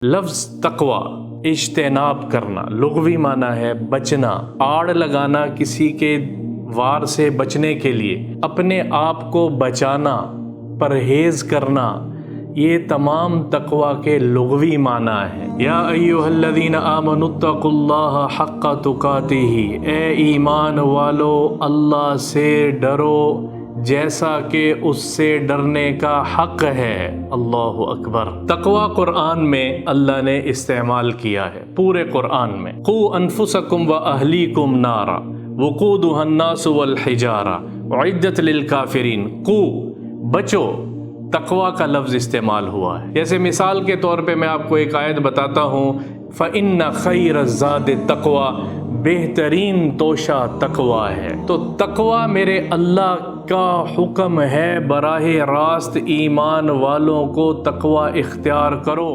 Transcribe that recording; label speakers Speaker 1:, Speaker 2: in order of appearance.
Speaker 1: लफ्ज़ तक़वा इज्तिनाब करना लुग़वी माना है बचना, आड़ लगाना, किसी के वार से बचने के लिए अपने आप को बचाना, परहेज़ करना, ये तमाम तक़वा के लुग़वी माना है। या अय्युहल्लज़ीना आमनुत्तक़ुल्लाह हक़्क़ तुक़ातिही, ए ईमान वालो अल्लाह से डरो जैसा कि उससे डरने का हक़ है। अल्लाहु अकबर। तक़वा कुरान में अल्लाह ने इस्तेमाल किया है, पूरे कुरान में। क़ू अनफुसकुम व अहलीकुम नारा वक़ूदुहा अन्नासु वल हिजारा उइद्दत लिल काफ़िरीन। क़ू बचो, तक़वा का लफ्ज़ इस्तेमाल हुआ है। जैसे मिसाल के तौर पे मैं आपको एक आयत बताता हूँ, फ़इन्ना खैरज़्ज़ादि तक़वा, बेहतरीन तोशा तक़वा है। तो तक़वा मेरे अल्लाह का हुक्म है, बराह रास्त ईमान वालों को तक़वा इख्तियार करो।